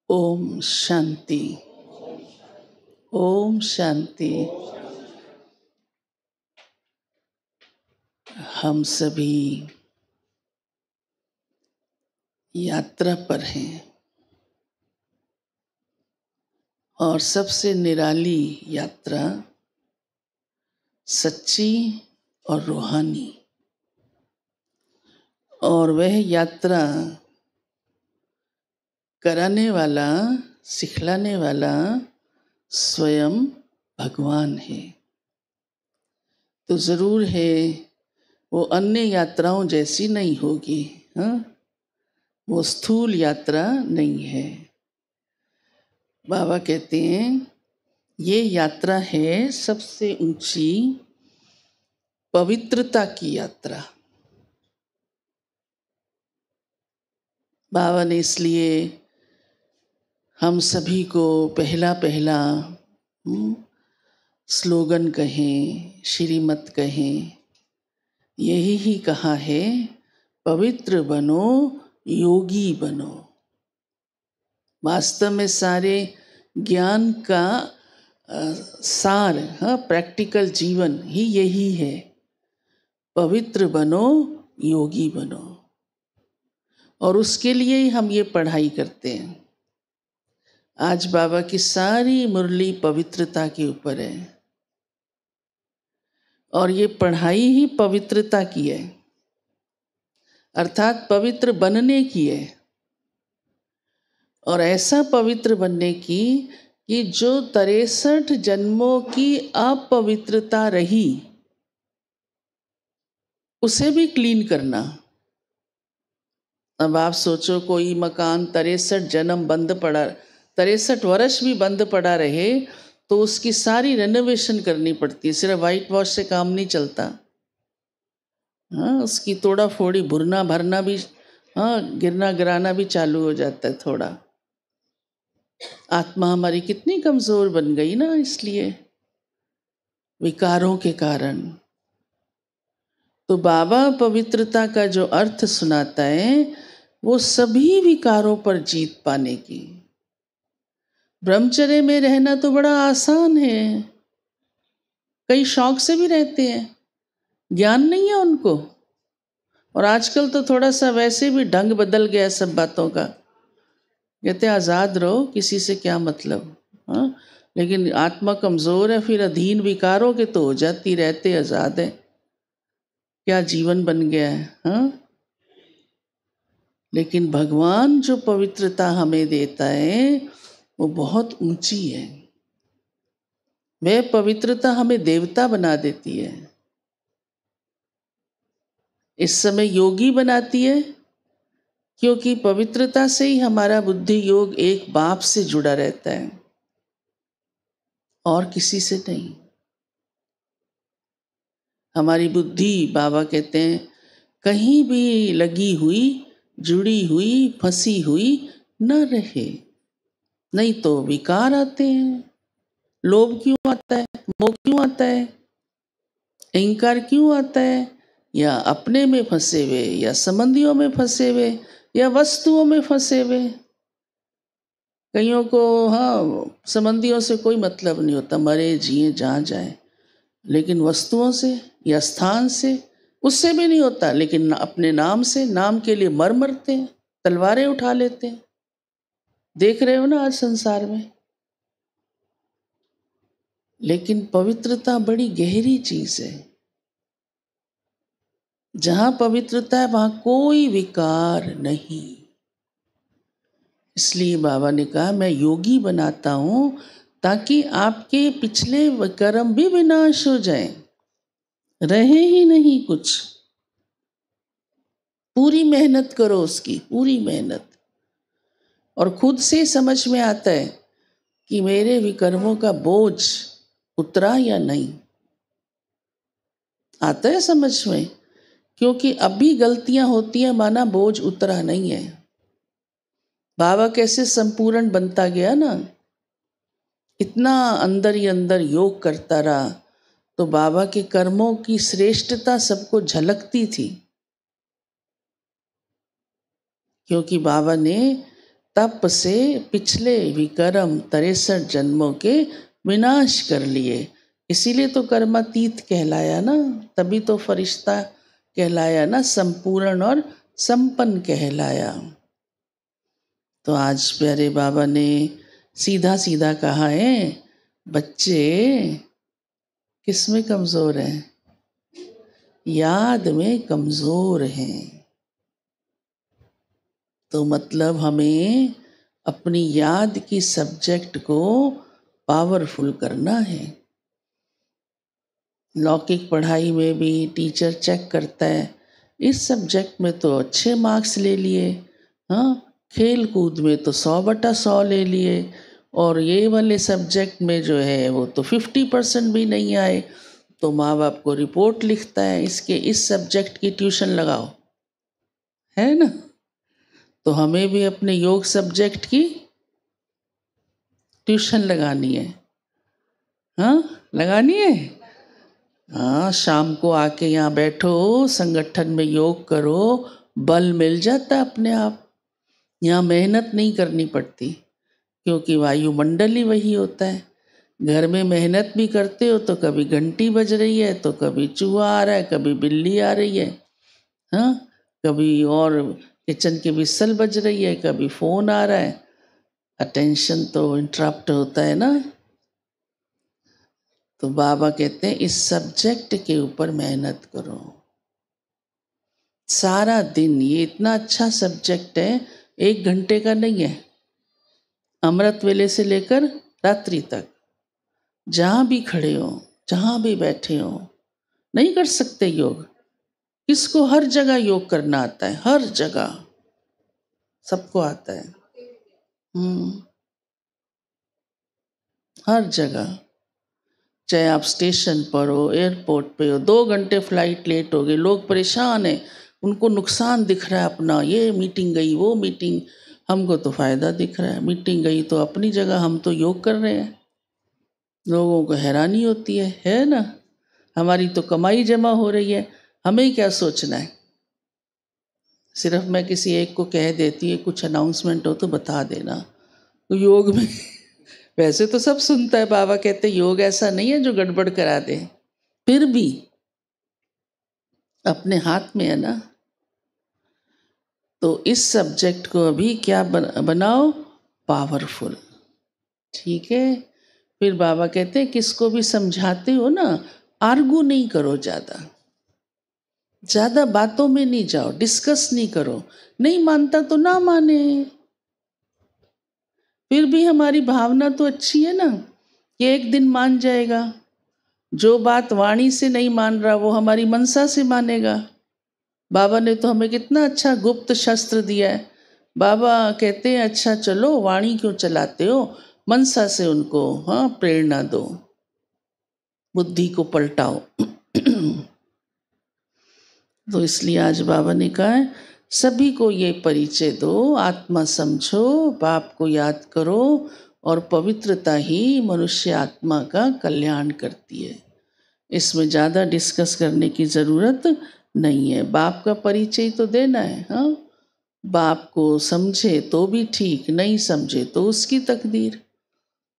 ओम शांति। ओम शांति। हम सभी यात्रा पर हैं और सबसे निराली यात्रा सच्ची और रूहानी, और वह यात्रा कराने वाला, सिखलाने वाला स्वयं भगवान है। तो जरूर है वो अन्य यात्राओं जैसी नहीं होगी। हाँ, वो स्थूल यात्रा नहीं है। बाबा कहते हैं ये यात्रा है सबसे ऊंची पवित्रता की यात्रा। बाबा ने इसलिए हम सभी को पहला पहला स्लोगन कहें, श्रीमत कहें, यही ही कहा है, पवित्र बनो, योगी बनो। वास्तव में सारे ज्ञान का सार, हाँ, प्रैक्टिकल जीवन ही यही है, पवित्र बनो, योगी बनो। और उसके लिए ही हम ये पढ़ाई करते हैं। आज बाबा की सारी मुरली पवित्रता के ऊपर है और ये पढ़ाई ही पवित्रता की है, अर्थात पवित्र बनने की है। और ऐसा पवित्र बनने की कि जो 63 जन्मों की अपवित्रता रही उसे भी क्लीन करना। अब आप सोचो, कोई मकान 63 जन्म बंद पड़ा, 63 वर्ष भी बंद पड़ा रहे तो उसकी सारी रेनोवेशन करनी पड़ती है। सिर्फ वाइट वॉश से काम नहीं चलता। हाँ, उसकी तोड़ा फोड़ी, भुरना भरना भी, हाँ, गिरना गिराना भी चालू हो जाता है थोड़ा। आत्मा हमारी कितनी कमजोर बन गई ना, इसलिए विकारों के कारण। तो बाबा पवित्रता का जो अर्थ सुनाता है वो सभी विकारों पर जीत पाने की। ब्रह्मचर्य में रहना तो बड़ा आसान है, कई शौक से भी रहते हैं, ज्ञान नहीं है उनको। और आजकल तो थोड़ा सा वैसे भी ढंग बदल गया सब बातों का, कहते आज़ाद रहो, किसी से क्या मतलब। हाँ, लेकिन आत्मा कमज़ोर है, फिर अधीन विकारों के तो हो जाती, रहते आज़ाद है। क्या जीवन बन गया है। हाँ, लेकिन भगवान जो पवित्रता हमें देता है वो बहुत ऊंची है। वह पवित्रता हमें देवता बना देती है। इस समय योगी बनाती है क्योंकि पवित्रता से ही हमारा बुद्धि योग एक बाप से जुड़ा रहता है और किसी से नहीं। हमारी बुद्धि, बाबा कहते हैं, कहीं भी लगी हुई, जुड़ी हुई, फंसी हुई न रहे, नहीं तो विकार आते हैं। लोभ क्यों आता है, मोह क्यों आता है, अहंकार क्यों आता है? या अपने में फंसे हुए, या संबंधियों में फंसे हुए, या वस्तुओं में फंसे हुए। कईयों को, हाँ, संबंधियों से कोई मतलब नहीं होता, मरे जिए जहाँ जाए, लेकिन वस्तुओं से या स्थान से, उससे भी नहीं होता, लेकिन अपने नाम से, नाम के लिए मर मरते हैं, तलवारें उठा लेते हैं। देख रहे हो ना आज संसार में। लेकिन पवित्रता बड़ी गहरी चीज है। जहां पवित्रता है वहां कोई विकार नहीं। इसलिए बाबा ने कहा, मैं योगी बनाता हूं ताकि आपके पिछले कर्म भी विनाश हो जाएं, रहे ही नहीं कुछ। पूरी मेहनत करो उसकी, पूरी मेहनत। और खुद से समझ में आता है कि मेरे विकर्मों का बोझ उतरा या नहीं। आता है समझ में, क्योंकि अभी गलतियां होती हैं, माना बोझ उतरा नहीं है। बाबा कैसे संपूर्ण बनता गया ना, इतना अंदर ही अंदर योग करता रहा तो बाबा के कर्मों की श्रेष्ठता सबको झलकती थी। क्योंकि बाबा ने तप से पिछले विक्रम 63 जन्मों के विनाश कर लिए। इसीलिए तो कर्मातीत कहलाया ना, तभी तो फरिश्ता कहलाया ना, संपूर्ण और संपन्न कहलाया। तो आज प्यारे बाबा ने सीधा सीधा कहा है, बच्चे किस में कमज़ोर हैं? याद में कमज़ोर हैं। तो मतलब हमें अपनी याद की सब्जेक्ट को पावरफुल करना है। लौकिक पढ़ाई में भी टीचर चेक करता है, इस सब्जेक्ट में तो अच्छे मार्क्स ले लिए, हाँ, खेल कूद में तो 100/100 ले लिए, और ये वाले सब्जेक्ट में जो है वो तो 50% भी नहीं आए, तो माँ बाप को रिपोर्ट लिखता है, इसके इस सब्जेक्ट की ट्यूशन लगाओ, है ना। तो हमें भी अपने योग सब्जेक्ट की ट्यूशन लगानी है, हाँ, लगानी है। हाँ, शाम को आके यहाँ बैठो, संगठन में योग करो, बल मिल जाता है अपने आप। यहाँ मेहनत नहीं करनी पड़ती, क्योंकि वायुमंडल ही वही होता है। घर में मेहनत भी करते हो तो कभी घंटी बज रही है, तो कभी चूहा आ रहा है, कभी बिल्ली आ रही है, हाँ, कभी और किचन की विसल बज रही है, कभी फ़ोन आ रहा है, अटेंशन तो इंटरप्ट होता है ना। तो बाबा कहते हैं इस सब्जेक्ट के ऊपर मेहनत करो सारा दिन। ये इतना अच्छा सब्जेक्ट है, 1 घंटे का नहीं है, अमृत वेले से लेकर रात्रि तक, जहाँ भी खड़े हो, जहाँ भी बैठे हो, नहीं कर सकते योग? किसको हर जगह योग करना आता है? हर जगह सबको आता है, हर जगह। चाहे आप स्टेशन पर हो, एयरपोर्ट पे हो, 2 घंटे फ्लाइट लेट हो गई, लोग परेशान हैं, उनको नुकसान दिख रहा है अपना, ये मीटिंग गई, वो मीटिंग, हमको तो फ़ायदा दिख रहा है। मीटिंग गई तो अपनी जगह, हम तो योग कर रहे हैं। लोगों को हैरानी होती है ना। हमारी तो कमाई जमा हो रही है, हमें क्या सोचना है। सिर्फ मैं किसी एक को कह देती है, कुछ अनाउंसमेंट हो तो बता देना। तो योग में वैसे तो सब सुनता है, बाबा कहते योग ऐसा नहीं है जो गड़बड़ करा दे, फिर भी अपने हाथ में है ना। तो इस सब्जेक्ट को अभी क्या बनाओ? पावरफुल, ठीक है। फिर बाबा कहते हैं किसको भी समझाते हो ना, आर्गू नहीं करो, ज़्यादा बातों में नहीं जाओ, डिस्कस नहीं करो। नहीं मानता तो ना माने, फिर भी हमारी भावना तो अच्छी है ना कि एक दिन मान जाएगा। जो बात वाणी से नहीं मान रहा वो हमारी मनसा से मानेगा। बाबा ने तो हमें कितना अच्छा गुप्त शस्त्र दिया है। बाबा कहते हैं अच्छा चलो, वाणी क्यों चलाते हो, मनसा से उनको हाँ प्रेरणा दो, बुद्धि को पलटाओ। तो इसलिए आज बाबा ने कहा है सभी को ये परिचय दो, आत्मा समझो, बाप को याद करो, और पवित्रता ही मनुष्य आत्मा का कल्याण करती है। इसमें ज़्यादा डिस्कस करने की ज़रूरत नहीं है। बाप का परिचय तो देना है, हाँ। बाप को समझे तो भी ठीक, नहीं समझे तो उसकी तकदीर।